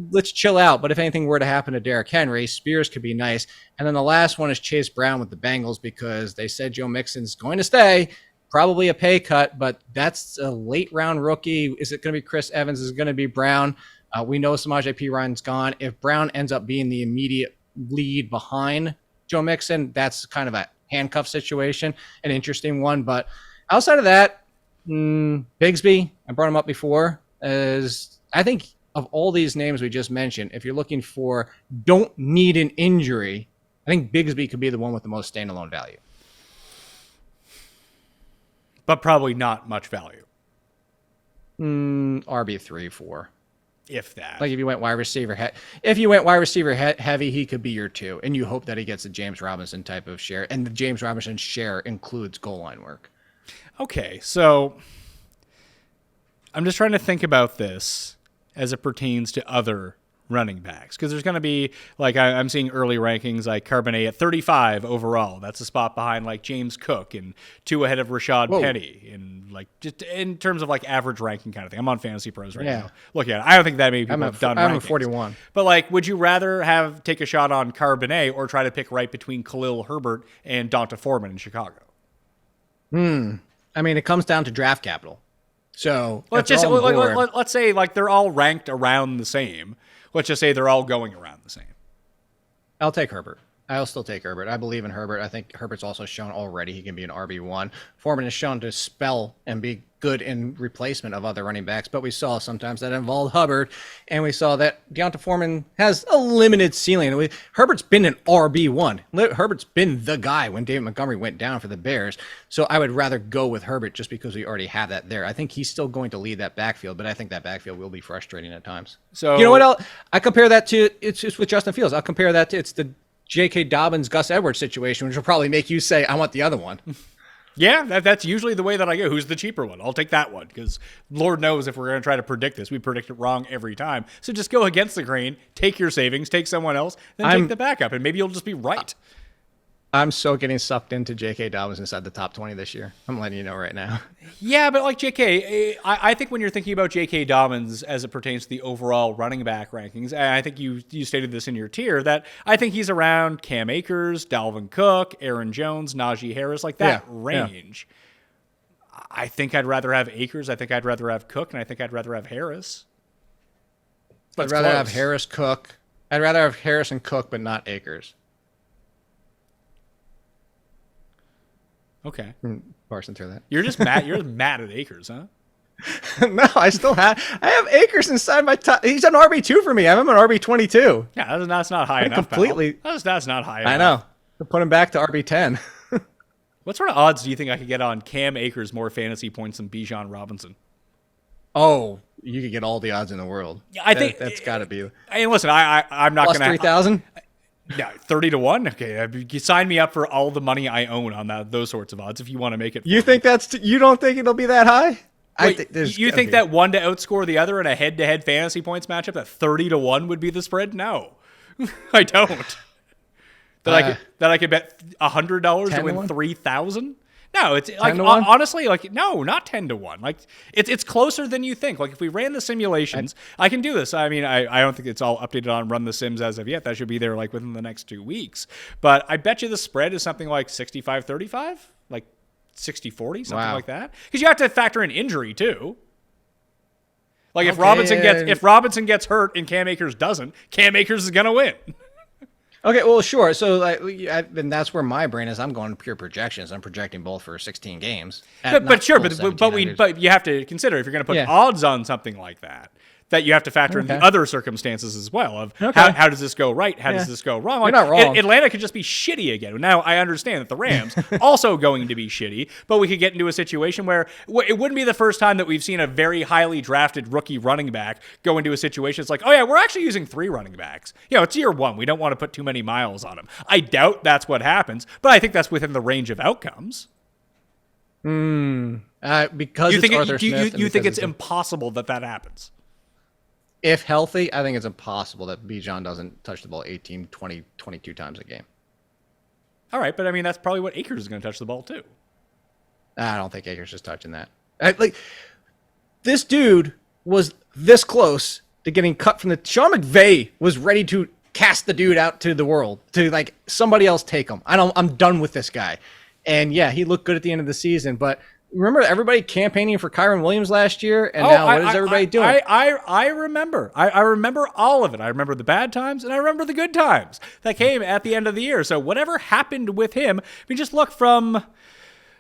Let's chill out. But if anything were to happen to Derrick Henry, Spears could be nice. And then the last one is Chase Brown with the Bengals, because they said Joe Mixon's going to stay, probably a pay cut, but that's a late round rookie. Is it going to be Chris Evans? Is it going to be Brown? We know Samaje Perine's gone. If Brown ends up being the immediate lead behind Joe Mixon, that's kind of a handcuff situation, an interesting one. But outside of that, Bigsby, I brought him up before, is I think of all these names we just mentioned, if you're looking for don't need an injury, I think Bigsby could be the one with the most standalone value. But probably not much value. RB3, 4. If that. Like if you went wide receiver heavy, he could be your 2. And you hope that he gets a James Robinson type of share. And the James Robinson share includes goal line work. Okay, so I'm just trying to think about this as it pertains to other running backs, because there's going to be like I'm seeing early rankings like Carbonet at 35 overall. That's a spot behind like James Cook and 2 ahead of Rashad Penny, and like just in terms of like average ranking kind of thing. I'm on Fantasy Pros right now. Look at it. I don't think that many people have done. I'm at 41. But like, would you rather take a shot on Carbonet or try to pick right between Khalil Herbert and Donta Foreman in Chicago? I mean, it comes down to draft capital. So let's say like they're all ranked around the same. Let's just say they're all going around the same. I'll take Herbert. I'll still take Herbert. I believe in Herbert. I think Herbert's also shown already he can be an RB1. Foreman has shown to spell and be good in replacement of other running backs, but we saw sometimes that involved Hubbard, and we saw that Deonta Foreman has a limited ceiling. Herbert's been an RB1. Herbert's been the guy when David Montgomery went down for the Bears, so I would rather go with Herbert just because we already have that there. I think he's still going to lead that backfield, but I think that backfield will be frustrating at times. So you know what? I compare that to it's just with Justin Fields. I'll compare that to it's the J.K. Dobbins, Gus Edwards situation, which will probably make you say, I want the other one. Yeah, that's usually the way that I go. Who's the cheaper one? I'll take that one, because Lord knows if we're going to try to predict this, we predict it wrong every time. So just go against the grain, take your savings, take someone else, then take the backup, and maybe you'll just be right. I'm so getting sucked into J.K. Dobbins inside the top 20 this year. I'm letting you know right now. Yeah, but like J.K., I think when you're thinking about J.K. Dobbins as it pertains to the overall running back rankings, and I think you stated this in your tier, that I think he's around Cam Akers, Dalvin Cook, Aaron Jones, Najee Harris, like that range. Yeah. I think I'd rather have Akers. I think I'd rather have Cook, and I think I'd rather have Harris. I'd rather have Harris, Cook. I'd rather have Harris and Cook, but not Akers. Okay. Parsing through that. You're just mad. You're mad at Akers, huh? No, I have Akers inside my top. He's an RB2 for me. I'm an RB22. Yeah, that's not high enough. Completely. That's not high enough. I know. To put him back to RB10. What sort of odds do you think I could get on Cam Akers more fantasy points than Bijan Robinson? Oh, you could get all the odds in the world. Yeah, I think that's got to be. And listen, I'm not going to 3,000. Yeah, 30 to 1. Okay, you sign me up for all the money I own on those sorts of odds if you want to make it. You think you don't think it'll be that high? Wait, you think that one to outscore the other in a head-to-head fantasy points matchup, that 30 to 1 would be the spread? No, I don't. That I could bet $100 to win 3,000. No, it's like honestly, like no, not 10 to 1. Like it's closer than you think. Like if we ran the simulations, I can do this. I mean, I don't think it's all updated on Run the Sims as of yet. That should be there like within the next 2 weeks. But I bet you the spread is something like 65-35, like 60-40, something like that. Because you have to factor in injury too. Like if Robinson gets hurt and Cam Akers doesn't, Cam Akers is gonna win. Okay, well, sure. So, and that's where my brain is. I'm going pure projections. I'm projecting both for 16 games. But you have to consider if you're going to put odds on something like that you have to factor in the other circumstances as well of how does this go right? How does this go wrong? Like, you're not wrong. Atlanta could just be shitty again. Now, I understand that the Rams also going to be shitty, but we could get into a situation where it wouldn't be the first time that we've seen a very highly drafted rookie running back go into a situation. It's like, oh yeah, we're actually using 3 running backs. It's year 1. We don't want to put too many miles on them. I doubt that's what happens, but I think that's within the range of outcomes. Because you think Arthur Smith. You think it's impossible that happens? If healthy, I think it's impossible that Bijan doesn't touch the ball 18, 20, 22 times a game. All right, but I mean, that's probably what Akers is going to touch the ball too. I don't think Akers is touching that. This dude was this close to getting cut from the... Sean McVay was ready to cast the dude out to the world, to somebody else take him. I'm done with this guy. And yeah, he looked good at the end of the season, but... Remember everybody campaigning for Kyron Williams last year, and now what is everybody doing? I remember. I remember all of it. I remember the bad times, and I remember the good times that came at the end of the year. So whatever happened with him, I mean, just look from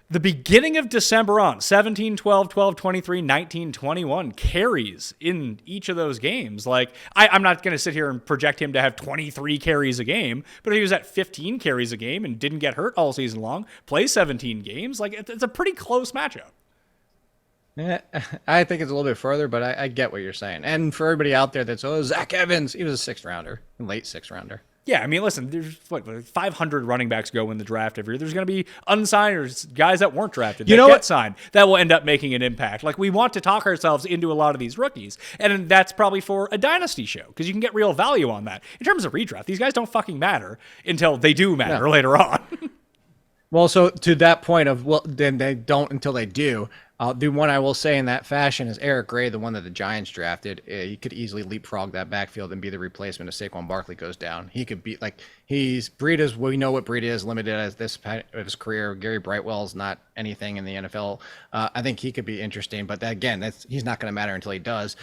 the beginning of December on, 17, 12, 12, 23, 19, 21 carries in each of those games. Like, I'm not going to sit here and project him to have 23 carries a game, but if he was at 15 carries a game and didn't get hurt all season long, play 17 games, like, it's a pretty close matchup. Yeah, I think it's a little bit further, but I get what you're saying. And for everybody out there that's, Zach Evans, he was a 6th rounder, late 6th rounder. Yeah, I mean, listen, there's what 500 running backs go in the draft every year. There's going to be unsigned or guys that weren't drafted that get signed that will end up making an impact. Like, we want to talk ourselves into a lot of these rookies, and that's probably for a dynasty show because you can get real value on that. In terms of redraft, these guys don't fucking matter until they do matter later on. Well, so to that point of, well, then they don't until they do. The one I will say in that fashion is Eric Gray, the one that the Giants drafted. He could easily leapfrog that backfield and be the replacement if Saquon Barkley goes down. He could be like, we know what Breida is, limited as this of his career. Gary Brightwell's not anything in the NFL. I think he could be interesting, but he's not going to matter until he does.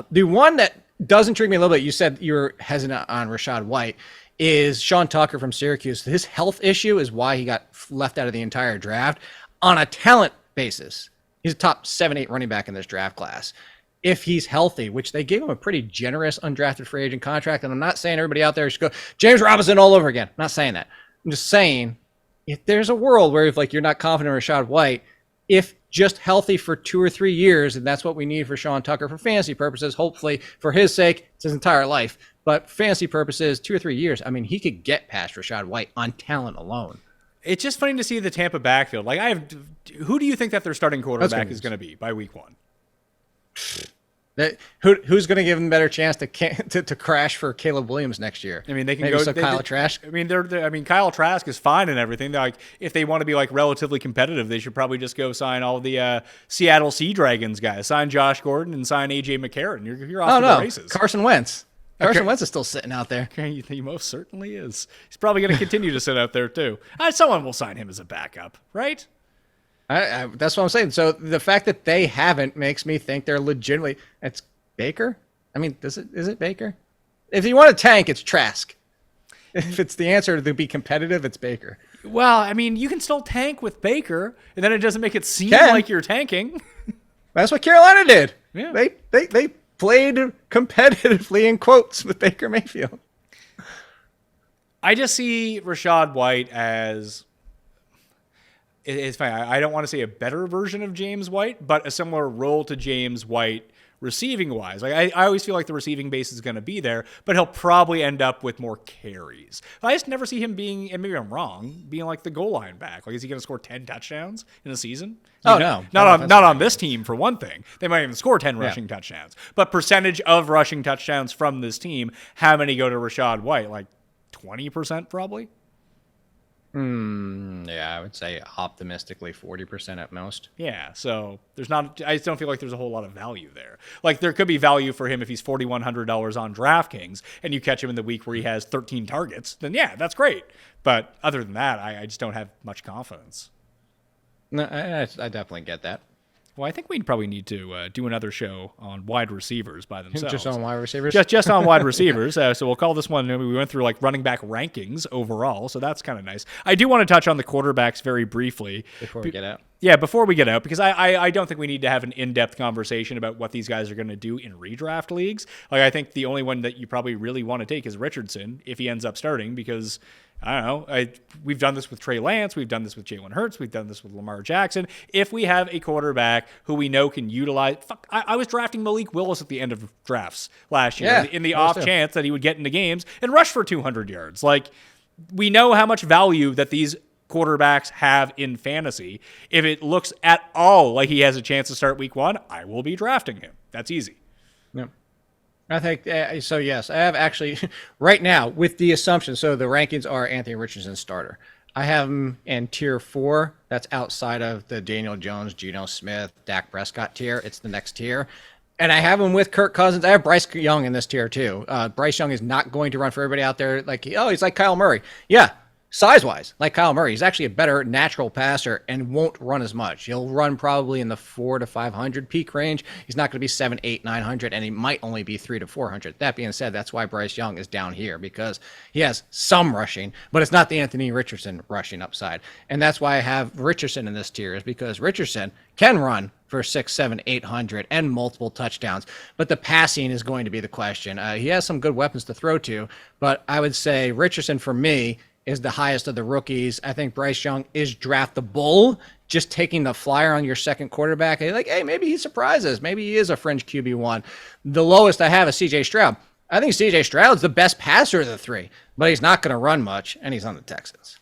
The one that does intrigue me a little bit, you said you were hesitant on Rachaad White, is Sean Tucker from Syracuse. His health issue is why he got left out of the entire draft. On a talent basis, he's a top 7-8 running back in this draft class. If he's healthy, which they gave him a pretty generous undrafted free agent contract, and I'm not saying everybody out there should go James Robinson all over again. I'm not saying that. I'm just saying if there's a world where if you're not confident in Rachaad White, if just healthy for 2 or 3 years, and that's what we need for Sean Tucker for fantasy purposes, hopefully for his sake, it's his entire life. But fantasy purposes, 2 or 3 years, I mean, he could get past Rachaad White on talent alone. It's just funny to see the Tampa backfield. Like, who do you think that their starting quarterback is going to be by week 1? Who's going to give them a better chance to crash for Caleb Williams next year? I mean, they can maybe go Kyle Trask. I mean, Kyle Trask is fine and everything. Like, if they want to be like relatively competitive, they should probably just go sign all the Seattle Sea Dragons guys. Sign Josh Gordon and sign AJ McCarron. You're off to the races. Carson Wentz. Carson Wentz is still sitting out there. He most certainly is. He's probably going to continue to sit out there too. Someone will sign him as a backup, right? That's what I'm saying. So the fact that they haven't makes me think they're legitimately. It's Baker. I mean, is it Baker? If you want to tank, it's Trask. If it's the answer to be competitive, it's Baker. Well, I mean, you can still tank with Baker, and then it doesn't make it seem like you're tanking. That's what Carolina did. Yeah. They played competitively in quotes with Baker Mayfield. I just see Rachaad White as it's fine. I don't want to say a better version of James White, but a similar role to James White receiving wise. Like I always feel like the receiving base is going to be there, but he'll probably end up with more carries. I just never see him being, and maybe I'm wrong, being like the goal line back. Like, is he going to score 10 touchdowns in a season? No. Not on this team, for one thing. They might even score 10 rushing touchdowns. But percentage of rushing touchdowns from this team, how many go to Rachaad White? Like 20% probably? Yeah, I would say optimistically 40% at most. Yeah, so I just don't feel like there's a whole lot of value there. Like, there could be value for him if he's $4,100 on DraftKings and you catch him in the week where he has 13 targets, then yeah, that's great. But other than that, I just don't have much confidence. No, I definitely get that. Well, I think we probably need to do another show on wide receivers by themselves. Just on wide receivers? Just on wide receivers. So we'll call this one, we went through like running back rankings overall, so that's kind of nice. I do want to touch on the quarterbacks very briefly. Before we get out? Yeah, before we get out, because I don't think we need to have an in-depth conversation about what these guys are going to do in redraft leagues. Like, I think the only one that you probably really want to take is Richardson if he ends up starting, because I don't know. We've done this with Trey Lance. We've done this with Jalen Hurts. We've done this with Lamar Jackson. If we have a quarterback who we know can utilize... I was drafting Malik Willis at the end of drafts last year in the off chance that he would get into games and rush for 200 yards. Like, we know how much value that these quarterbacks have in fantasy. If it looks at all like he has a chance to start week 1, I will be drafting him. That's easy. Yep. I think so. Yes, I have actually right now with the assumption. So the rankings are Anthony Richardson starter. I have him in tier 4. That's outside of the Daniel Jones, Geno Smith, Dak Prescott tier. It's the next tier. And I have him with Kirk Cousins. I have Bryce Young in this tier too. Bryce Young is not going to run for everybody out there like, he's like Kyle Murray. Yeah. Size-wise, like Kyle Murray, he's actually a better natural passer and won't run as much. He'll run probably in the 400 to 500 peak range. He's not going to be 700, 800, 900, and he might only be 300 to 400. That being said, that's why Bryce Young is down here, because he has some rushing, but it's not the Anthony Richardson rushing upside. And that's why I have Richardson in this tier, is because Richardson can run for 600, 700, 800 and multiple touchdowns. But the passing is going to be the question. He has some good weapons to throw to, but I would say Richardson, for me, is the highest of the rookies. I think Bryce Young is draftable. Just taking the flyer on your second quarterback, like, hey, maybe he surprises. Maybe he is a fringe QB1. The lowest I have is C.J. Stroud. I think C.J. Stroud's the best passer of the 3. but he's not going to run much, and he's on the Texans.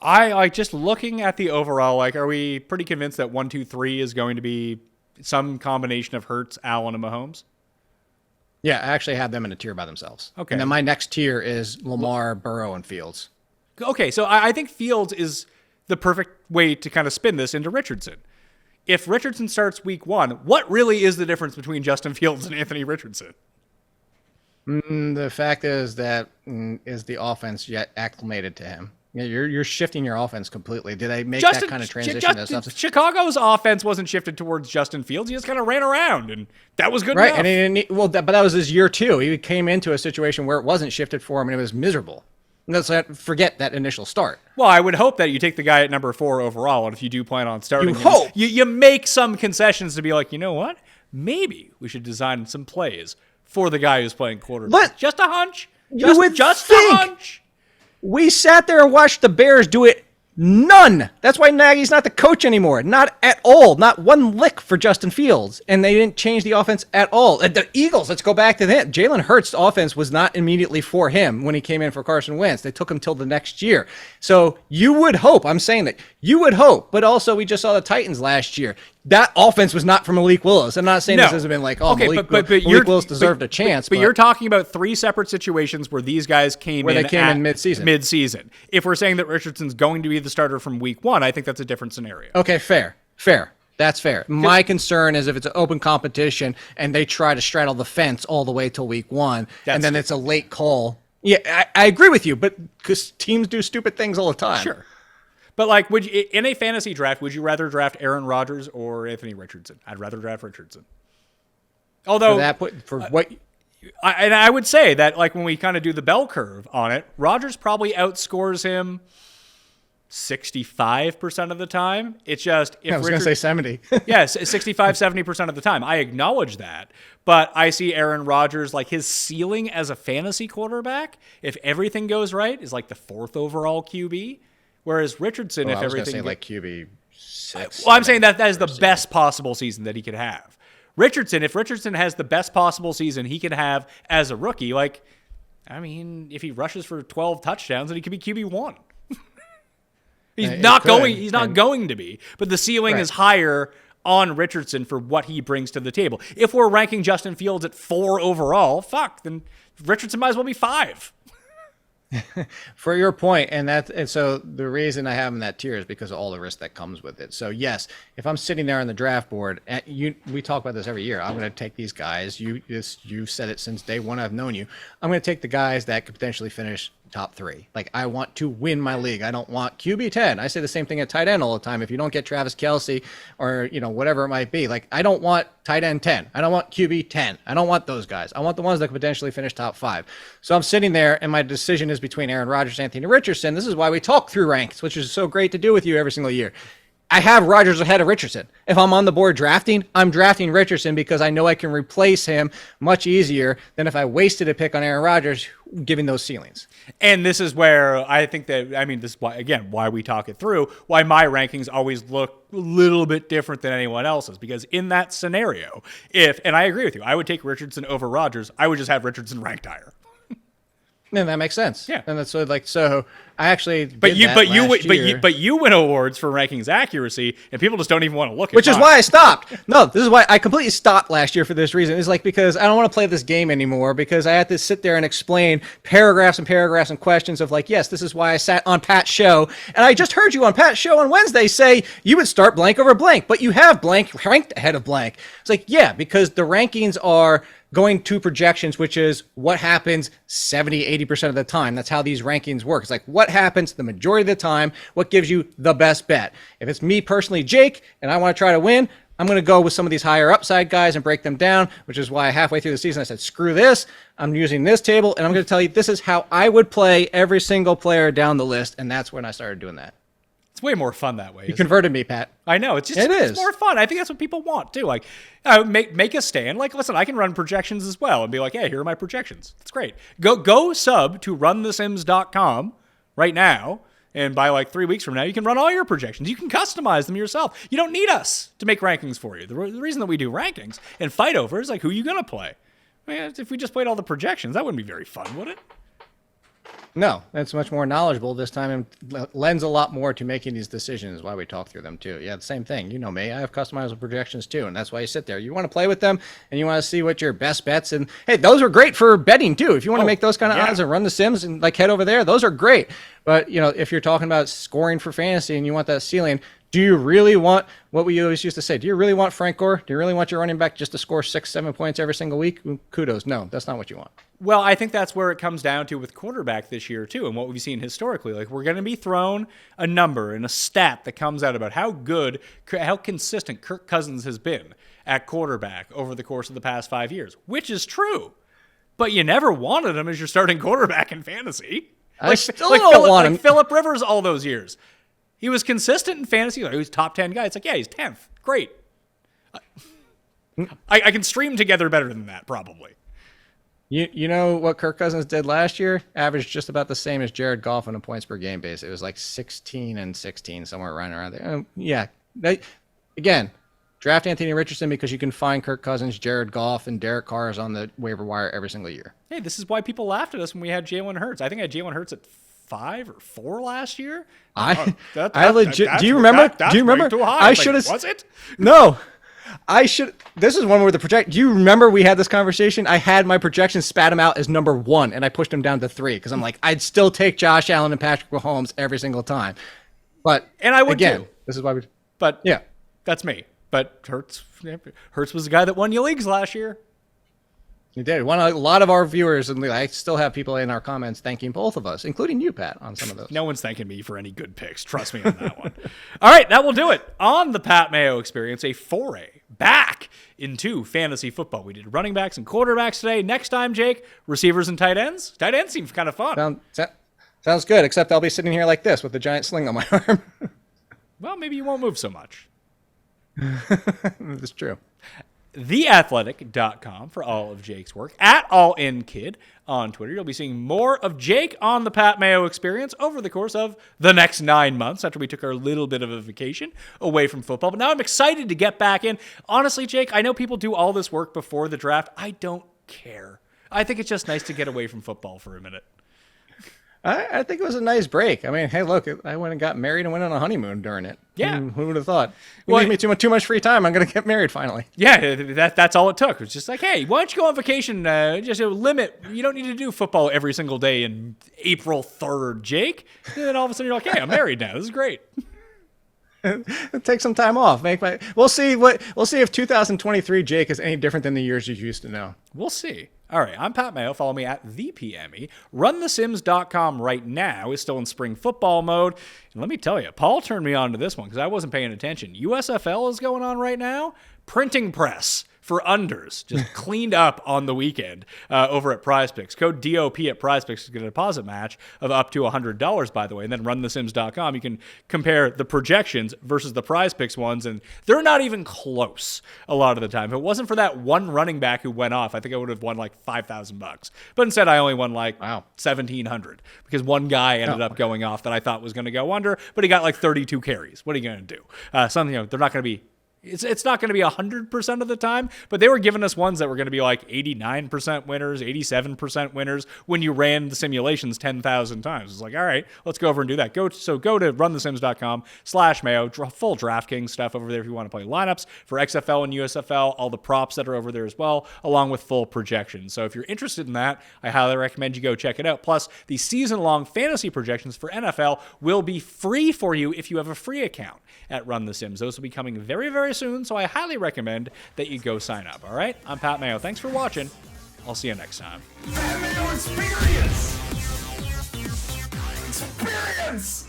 I like just looking at the overall, like, are we pretty convinced that 1, 2, 3 is going to be some combination of Hurts, Allen, and Mahomes? Yeah, I actually have them in a tier by themselves. Okay. And then my next tier is Lamar, Burrow, and Fields. Okay, so I think Fields is the perfect way to kind of spin this into Richardson. If Richardson starts week 1, what really is the difference between Justin Fields and Anthony Richardson? The fact is that is the offense yet acclimated to him? Yeah, you're shifting your offense completely. Did I make that kind of transition? Chicago's offense wasn't shifted towards Justin Fields. He just kind of ran around, and that was good right, enough. But that was his year 2. He came into a situation where it wasn't shifted for him, and it was miserable. Let's forget that initial start. Well, I would hope that you take the guy at number 4 overall, and if you do plan on starting him, hope. You make some concessions to be like, you know what? Maybe we should design some plays for the guy who's playing quarterback. Just a hunch. Just a hunch. We sat there and watched the Bears do it. None. That's why Nagy's not the coach anymore. Not at all. Not one lick for Justin Fields. And they didn't change the offense at all. The Eagles, let's go back to that. Jalen Hurts' offense was not immediately for him when he came in for Carson Wentz. They took him till the next year. So you would hope, I'm saying that, you would hope, but also we just saw the Titans last year. That offense was not for Malik Willis. I'm not saying this hasn't been like, Malik Willis deserved a chance. But you're talking about 3 separate situations where these guys came in mid-season. If we're saying that Richardson's going to be the starter from week 1, I think that's a different scenario. Okay, fair. That's fair. My concern is if it's an open competition and they try to straddle the fence all the way till week 1, and then it's a late call. Yeah, I agree with you, but because teams do stupid things all the time. Sure. But like, in a fantasy draft, would you rather draft Aaron Rodgers or Anthony Richardson? I'd rather draft Richardson. Although I would say that like when we kind of do the bell curve on it, Rodgers probably outscores him 65% of the time. It's just I was going to say 70. Yes, 65, 70% of the time. I acknowledge that, but I see Aaron Rodgers like his ceiling as a fantasy quarterback, if everything goes right, is like the 4th overall QB. Whereas Richardson, if everything say like QB 6. Well, I'm saying that is the best possible season that he could have. Richardson, if Richardson has the best possible season he could have as a rookie, like, I mean, if he rushes for 12 touchdowns, then he could be QB1. He's not going to be, but the ceiling is higher on Richardson for what he brings to the table. If we're ranking Justin Fields at 4 overall, then Richardson might as well be 5. For your point, and so the reason I have him in that tier is because of all the risk that comes with it. So yes, if I'm sitting there on the draft board, we talk about this every year. I'm going to take these guys. You said it since day 1 I've known you. I'm going to take the guys that could potentially finish top 3. Like, I want to win my league. I don't want QB 10. I say the same thing at tight end all the time. If you don't get Travis Kelce or whatever it might be, like, I don't want tight end 10. I don't want QB 10. I don't want those guys. I want the ones that could potentially finish top 5. So I'm sitting there, and my decision is between Aaron Rodgers and Anthony Richardson. This is why we talk through ranks, which is so great to do with you every single year. I have Rodgers ahead of Richardson. If I'm on the board drafting, I'm drafting Richardson because I know I can replace him much easier than if I wasted a pick on Aaron Rodgers, giving those ceilings. And this is where I think that, this is why, again, why we talk it through, why my rankings always look a little bit different than anyone else's. Because in that scenario, and I agree with you, I would take Richardson over Rodgers, I would just have Richardson ranked higher. And that makes sense. Yeah. And that's so I actually But you win awards for rankings accuracy, and people just don't even want to look at it. Which is why I stopped. No, this is why I completely stopped last year for this reason. It's like because I don't want to play this game anymore because I had to sit there and explain paragraphs and paragraphs and questions of like, yes, this is why I sat on Pat's show. And I just heard you on Pat's show on Wednesday say you would start blank over blank, but you have blank ranked ahead of blank. It's like, yeah, because the rankings are going to projections, which is what happens 70-80% of the time. That's how these rankings work. It's like what happens the majority of the time, what gives you the best bet. If it's me personally, Jake, and I want to try to win, I'm going to go with some of these higher upside guys and break them down, which is why halfway through the season I said, screw this. I'm using this table, and I'm going to tell you this is how I would play every single player down the list, and that's when I started doing that. It's way more fun that way. You converted me, Pat. I know. It's more fun. I think that's what people want too. Like, make a stand. Like, listen, I can run projections as well and be like, hey, here are my projections. That's great. Go sub to runthesims.com right now. And by like 3 weeks from now, you can run all your projections. You can customize them yourself. You don't need us to make rankings for you. The reason that we do rankings and fight over is like, who are you going to play? I mean, if we just played all the projections, that wouldn't be very fun, would it? No, that's much more knowledgeable this time and lends a lot more to making these decisions. Why we talk through them too. Yeah, the same thing. You know me, I have customizable projections too, and that's why you sit there. You want to play with them, and you want to see what your best bets. And hey, those are great for betting too. If you want to make those kind of odds and run the sims and like head over there, those are great. But you know, if you're talking about scoring for fantasy and you want that ceiling, do you really want what we always used to say? Do you really want Frank Gore? Do you really want your running back just to score 6-7 points every single week? Kudos. No, that's not what you want. Well, I think that's where it comes down to with quarterback this year, too, and what we've seen historically. Like, we're going to be thrown a number and a stat that comes out about how good, how consistent Kirk Cousins has been at quarterback over the course of the past 5 years, which is true. But you never wanted him as your starting quarterback in fantasy. I still don't want him. Like Phillip Rivers all those years. He was consistent in fantasy. Like, he was top 10 guy. It's like, yeah, he's 10th. Great. I can stream together better than that, probably. You know what Kirk Cousins did last year? Averaged just about the same as Jared Goff on a points per game base. It was like 16 and 16, somewhere right around there. Yeah. Again, draft Anthony Richardson because you can find Kirk Cousins, Jared Goff, and Derek Carr on the waiver wire every single year. Hey, this is why people laughed at us when we had Jalen Hurts. I think I had Jalen Hurts at 5 or 4 last year. I legit. Do you remember? Do you remember? Too high. I should have. Was it? No. I should. This is one where the project. Do you remember we had this conversation? I had my projection spat him out as number 1, and I pushed him down to 3 because I'm like, I'd still take Josh Allen and Patrick Mahomes every single time. But I would again, too. This is why we. But yeah, that's me. But Hurts was the guy that won you leagues last year. He did. Won a lot of our viewers, and I still have people in our comments thanking both of us, including you, Pat, on some of those. No one's thanking me for any good picks. Trust me on that one. All right, that will do it on the Pat Mayo Experience, a foray back into fantasy football. We did running backs and quarterbacks today. Next time, Jake, receivers and tight ends. Tight ends seems kind of fun. Sounds good, except I'll be sitting here like this with a giant sling on my arm. Well, maybe you won't move so much. That's true. TheAthletic.com for all of Jake's work. At AllInKid on Twitter. You'll be seeing more of Jake on the Pat Mayo Experience over the course of the next 9 months after we took our little bit of a vacation away from football. But now I'm excited to get back in. Honestly, Jake, I know people do all this work before the draft. I don't care. I think it's just nice to get away from football for a minute. I think it was a nice break. I mean, hey, look, I went and got married and went on a honeymoon during it. Yeah. Who would have thought? You gave me too much free time. I'm going to get married finally. Yeah, that's all it took. It's just like, hey, why don't you go on vacation? Just a limit. You don't need to do football every single day in April 3rd, Jake. And then all of a sudden you're like, hey, I'm married now. This is great. Take some time off. We'll see if 2023 Jake is any different than the years you used to know. We'll see. All right, I'm Pat Mayo. Follow me at ThePME. RunTheSims.com right now is still in spring football mode. And let me tell you, Paul turned me on to this one because I wasn't paying attention. USFL is going on right now. Printing press for unders, just cleaned up on the weekend over at PrizePicks. Code DOP at PrizePicks to get a deposit match of up to $100, by the way. And then RunTheSims.com, you can compare the projections versus the PrizePicks ones, and they're not even close a lot of the time. If it wasn't for that one running back who went off, I think I would have won like $5,000. But instead, I only won like $1,700 because one guy ended up going off that I thought was going to go under, but he got like 32 carries. What are you going to do? They're not going to be. It's not going to be 100% of the time, but they were giving us ones that were going to be like 89% winners, 87% winners when you ran the simulations 10,000 times. It's like, all right, let's go over and do that. Go to runthesims.com/Mayo, full DraftKings stuff over there if you want to play lineups for XFL and USFL, all the props that are over there as well, along with full projections. So if you're interested in that, I highly recommend you go check it out. Plus, the season-long fantasy projections for NFL will be free for you if you have a free account at Run the Sims. Those will be coming very, very soon, so I highly recommend that you go sign up. All right? I'm Pat Mayo. Thanks for watching. I'll see you next time. Pat Mayo Experience! Experience!